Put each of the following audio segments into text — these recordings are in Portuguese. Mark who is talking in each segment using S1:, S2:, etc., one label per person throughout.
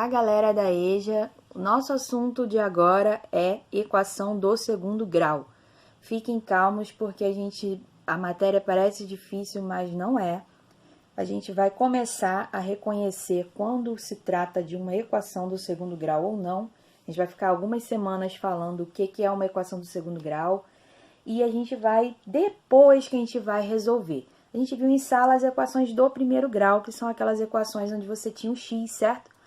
S1: Olá, galera da EJA. O nosso assunto de agora é equação do segundo grau. Fiquem calmos porque a matéria parece difícil, mas não é. A gente vai começar a reconhecer quando se trata de uma equação do segundo grau ou não. A gente vai ficar algumas semanas falando o que é uma equação do segundo grau e a gente vai, depois que a gente vai resolver. A gente viu em sala as equações do primeiro grau, que são aquelas equações onde você tinha um x, certo?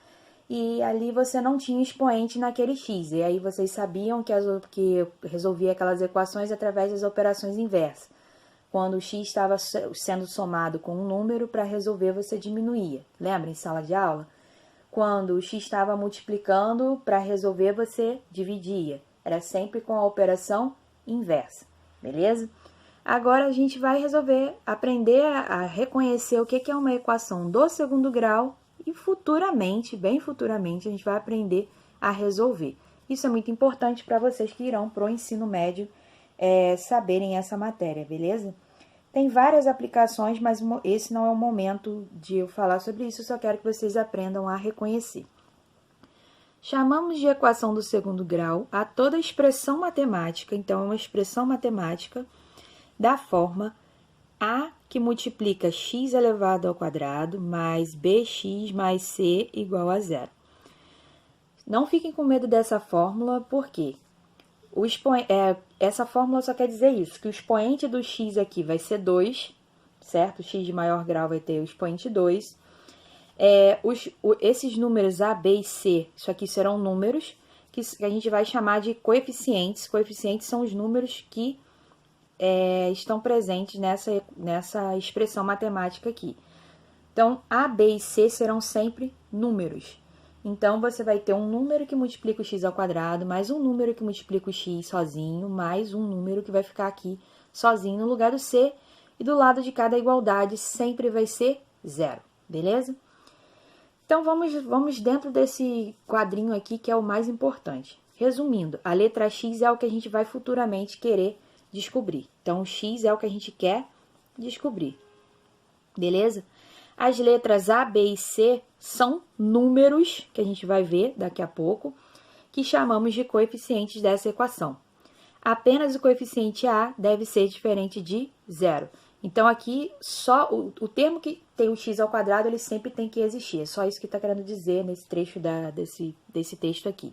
S1: E ali você não tinha expoente naquele x. E aí vocês sabiam que resolvia aquelas equações através das operações inversas. Quando o x estava sendo somado com um número, para resolver você diminuía. Lembra em sala de aula? Quando o x estava multiplicando, para resolver você dividia. Era sempre com a operação inversa, beleza? Agora a gente vai aprender a reconhecer o que é uma equação do segundo grau e futuramente, bem futuramente, a gente vai aprender a resolver. Isso é muito importante para vocês que irão para o ensino médio saberem essa matéria, beleza? Tem várias aplicações, mas esse não é o momento de eu falar sobre isso, eu só quero que vocês aprendam a reconhecer. Chamamos de equação do segundo grau a toda expressão matemática, então é uma expressão matemática da forma A que multiplica x elevado ao quadrado mais bx mais c igual a zero. Não fiquem com medo dessa fórmula, porque essa fórmula só quer dizer isso, que o expoente do x aqui vai ser 2, certo? O x de maior grau vai ter o expoente 2. Esses números A, B e C, isso aqui serão números que a gente vai chamar de coeficientes. Coeficientes são os números que estão presentes nessa expressão matemática aqui. Então, A, B e C serão sempre números. Então, você vai ter um número que multiplica o x ao quadrado, mais um número que multiplica o x sozinho, mais um número que vai ficar aqui sozinho no lugar do C, e do lado de cada igualdade sempre vai ser zero, beleza? Então, vamos dentro desse quadrinho aqui que é o mais importante. Resumindo, a letra x é o que a gente vai futuramente querer descobrir. Então, o x é o que a gente quer descobrir, beleza? As letras A, B e C são números, que a gente vai ver daqui a pouco, que chamamos de coeficientes dessa equação. Apenas o coeficiente A deve ser diferente de zero. Então, aqui, só o termo que tem o x ao quadrado, ele sempre tem que existir. É só isso que está querendo dizer nesse trecho desse texto aqui.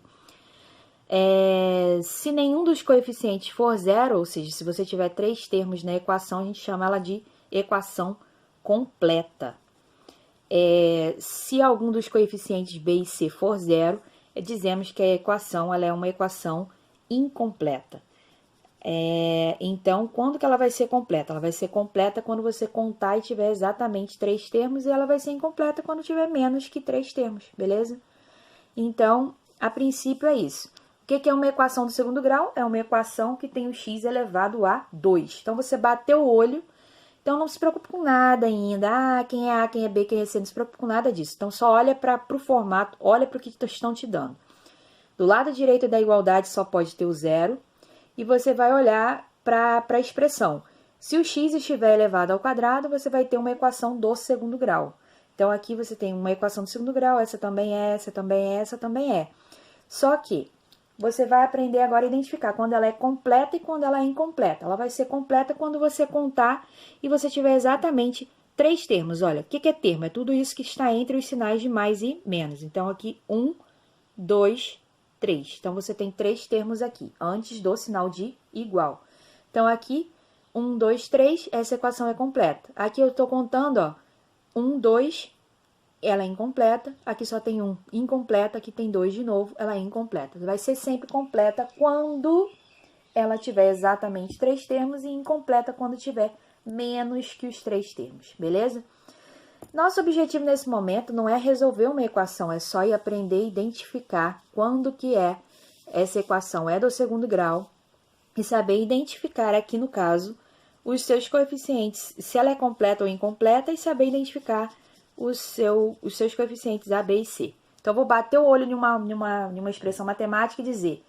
S1: Se nenhum dos coeficientes for zero, ou seja, se você tiver 3 termos na equação, a gente chama ela de equação completa. Se algum dos coeficientes B e C for zero, dizemos que a equação ela é uma equação incompleta. Então, quando que ela vai ser completa? Ela vai ser completa quando você contar e tiver exatamente 3 termos, e ela vai ser incompleta quando tiver menos que 3 termos, beleza? Então, a princípio é isso. O que é uma equação do segundo grau? É uma equação que tem o x elevado a 2. Então, você bateu o olho, então não se preocupe com nada ainda. Quem é A, quem é B, quem é C, não se preocupe com nada disso. Então, só olha para o formato, olha para o que estão te dando. Do lado direito da igualdade só pode ter o zero, e você vai olhar para a expressão. Se o x estiver elevado ao quadrado, você vai ter uma equação do segundo grau. Então, aqui você tem uma equação do segundo grau, essa também é, essa também é, essa também é. Só que você vai aprender agora a identificar quando ela é completa e quando ela é incompleta. Ela vai ser completa quando você contar e você tiver exatamente 3 termos. Olha, o que é termo? É tudo isso que está entre os sinais de mais e menos. Então, aqui, 1, 2, 3. Então, você tem 3 termos aqui, antes do sinal de igual. Então, aqui, 1, 2, 3, essa equação é completa. Aqui eu estou contando, ó, 1, 2, ela é incompleta. Aqui só tem 1 incompleta, aqui tem 2 de novo, ela é incompleta. Vai ser sempre completa quando ela tiver exatamente 3 termos e incompleta quando tiver menos que os 3 termos, beleza? Nosso objetivo nesse momento não é resolver uma equação, é só ir aprender a identificar quando que essa equação é do segundo grau e saber identificar aqui no caso os seus coeficientes, se ela é completa ou incompleta, e saber identificar os seus coeficientes A, B e C. Então, eu vou bater o olho numa expressão matemática e dizer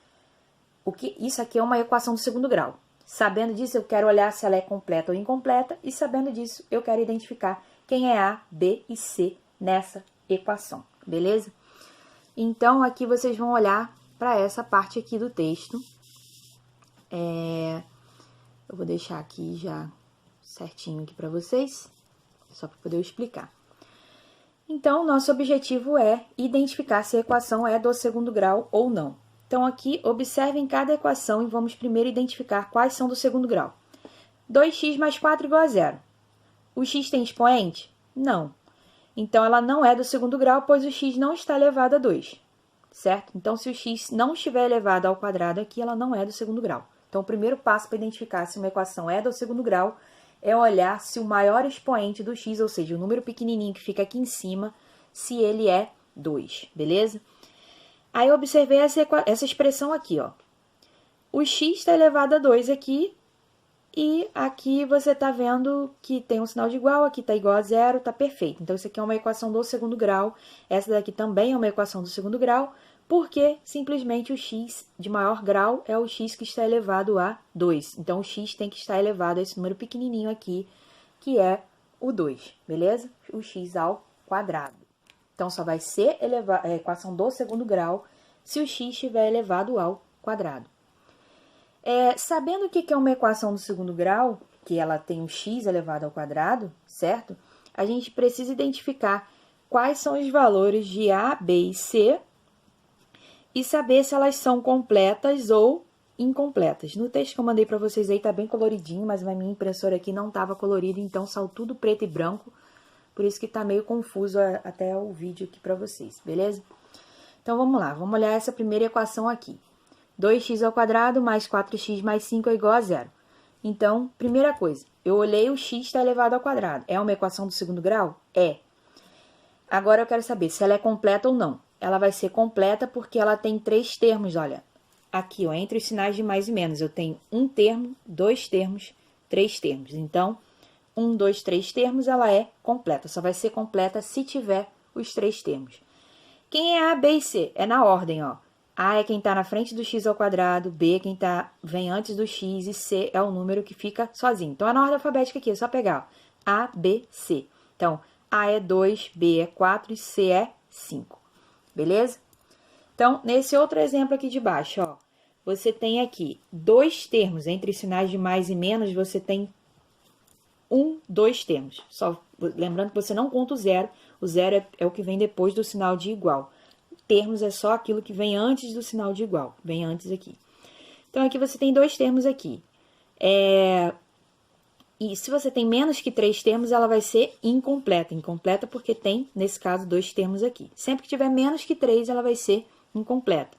S1: isso aqui é uma equação do segundo grau. Sabendo disso, eu quero olhar se ela é completa ou incompleta, e sabendo disso, eu quero identificar quem é A, B e C nessa equação, beleza? Então, aqui vocês vão olhar para essa parte aqui do texto. Eu vou deixar aqui já certinho aqui para vocês, só para poder eu explicar. Então, nosso objetivo é identificar se a equação é do segundo grau ou não. Então, aqui, observem cada equação e vamos primeiro identificar quais são do segundo grau. 2x mais 4 igual a 0. O x tem expoente? Não. Então, ela não é do segundo grau, pois o x não está elevado a 2, certo? Então, se o x não estiver elevado ao quadrado aqui, ela não é do segundo grau. Então, o primeiro passo para identificar se uma equação é do segundo grau é olhar se o maior expoente do x, ou seja, o número pequenininho que fica aqui em cima, se ele é 2, beleza? Aí, eu observei essa expressão aqui, ó. O x está elevado a 2 aqui, e aqui você está vendo que tem um sinal de igual, aqui está igual a 0, está perfeito. Então, isso aqui é uma equação do segundo grau, essa daqui também é uma equação do segundo grau, porque simplesmente o x de maior grau é o x que está elevado a 2. Então, o x tem que estar elevado a esse número pequenininho aqui, que é o 2, beleza? O x ao quadrado. Então, só vai ser a equação do segundo grau se o x estiver elevado ao quadrado. Sabendo o que é uma equação do segundo grau, que ela tem um x elevado ao quadrado, certo? A gente precisa identificar quais são os valores de A, B e C e saber se elas são completas ou incompletas. No texto que eu mandei para vocês aí tá bem coloridinho, mas na minha impressora aqui não estava colorido, então saiu tudo preto e branco, por isso que tá meio confuso até o vídeo aqui para vocês, beleza? Então, vamos lá, vamos olhar essa primeira equação aqui. 2x ao quadrado mais 4x mais 5 é igual a 0. Então, primeira coisa, eu olhei o x está elevado ao quadrado. É uma equação do segundo grau? É. Agora, eu quero saber se ela é completa ou não. Ela vai ser completa porque ela tem 3 termos, olha. Aqui, ó, entre os sinais de mais e menos, eu tenho um termo, 2 termos, 3 termos. Então, 1, 2, 3 termos, ela é completa. Só vai ser completa se tiver os 3 termos. Quem é A, B e C? É na ordem, ó. A é quem está na frente do x ao quadrado, B é quem vem antes do x e C é o número que fica sozinho. Então, é na ordem alfabética aqui, é só pegar, ó, A, B, C. Então, A é 2, B é 4 e C é 5, beleza? Então, nesse outro exemplo aqui de baixo, ó, você tem aqui 2 termos, entre sinais de mais e menos, você tem 2 termos. Só lembrando que você não conta o zero é o que vem depois do sinal de igual. Termos é só aquilo que vem antes do sinal de igual, vem antes aqui. Então, aqui você tem 2 termos aqui. E se você tem menos que 3 termos, ela vai ser incompleta. Incompleta porque tem, nesse caso, 2 termos aqui. Sempre que tiver menos que 3, ela vai ser incompleta.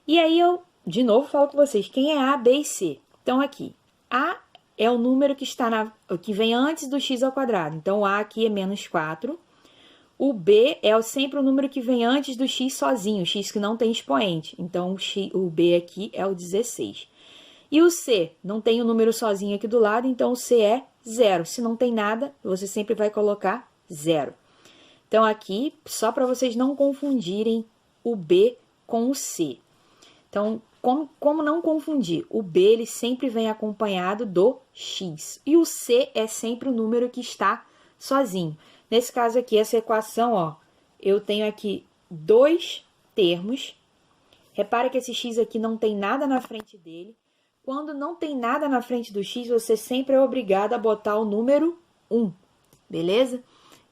S1: E aí, eu, de novo, falo com vocês, quem é A, B e C? Então, aqui, A é o número que vem antes do x ao quadrado. Então, o A aqui é menos 4. O B é sempre o número que vem antes do x sozinho, o x que não tem expoente. Então, o B aqui é o 16. E o C não tem o número sozinho aqui do lado, então o C é 0. Se não tem nada, você sempre vai colocar 0. Então, aqui, só para vocês não confundirem o B com o C. Então, como não confundir? O B ele sempre vem acompanhado do x. E o C é sempre o número que está sozinho. Nesse caso aqui, essa equação, ó, eu tenho aqui 2 termos. Repara que esse x aqui não tem nada na frente dele. Quando não tem nada na frente do x, você sempre é obrigado a botar o número 1, beleza?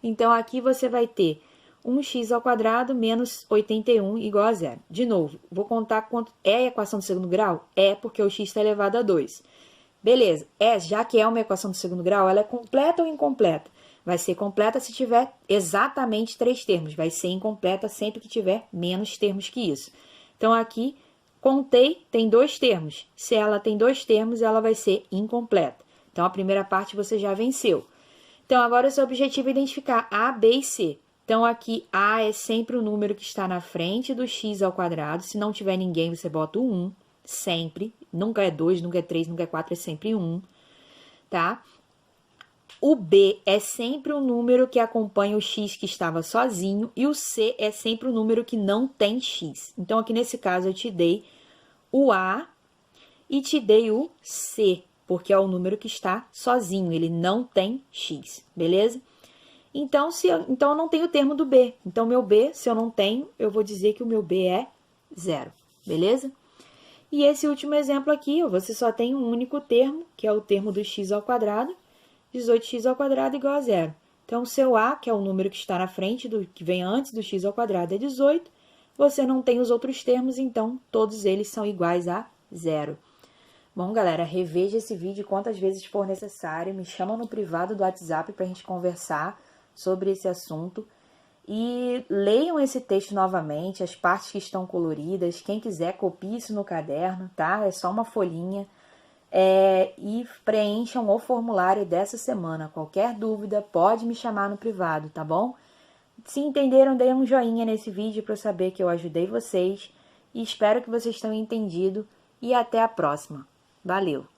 S1: Então, aqui você vai ter 1x ao quadrado menos 81 igual a 0. De novo, vou contar quanto é a equação do segundo grau? É porque o x está elevado a 2. Beleza, já que é uma equação do segundo grau, ela é completa ou incompleta? Vai ser completa se tiver exatamente 3 termos. Vai ser incompleta sempre que tiver menos termos que isso. Então, aqui, contei, tem 2 termos. Se ela tem 2 termos, ela vai ser incompleta. Então, a primeira parte você já venceu. Então, agora o seu objetivo é identificar A, B e C. Então, aqui, A é sempre o número que está na frente do x ao quadrado. Se não tiver ninguém, você bota o 1, sempre. Nunca é 2, nunca é 3, nunca é 4, é sempre 1, tá? O B é sempre o número que acompanha o x que estava sozinho e o C é sempre o número que não tem x. Então, aqui nesse caso, eu te dei o A e te dei o C, porque é o número que está sozinho, ele não tem x, beleza? Então, então eu não tenho o termo do B. Então, meu B, se eu não tenho, eu vou dizer que o meu B é 0, beleza? E esse último exemplo aqui, você só tem um único termo, que é o termo do x ao quadrado, 18x ao quadrado igual a 0. Então, o seu A, que é o número que está na frente, que vem antes do x ao quadrado, é 18. Você não tem os outros termos, então todos eles são iguais a 0. Bom, galera, reveja esse vídeo quantas vezes for necessário. Me chama no privado do WhatsApp para a gente conversar sobre esse assunto. E leiam esse texto novamente, as partes que estão coloridas. Quem quiser, copie isso no caderno, tá? É só uma folhinha. E preencham o formulário dessa semana. Qualquer dúvida, pode me chamar no privado, tá bom? Se entenderam, deem um joinha nesse vídeo para eu saber que eu ajudei vocês. E espero que vocês tenham entendido. E até a próxima. Valeu!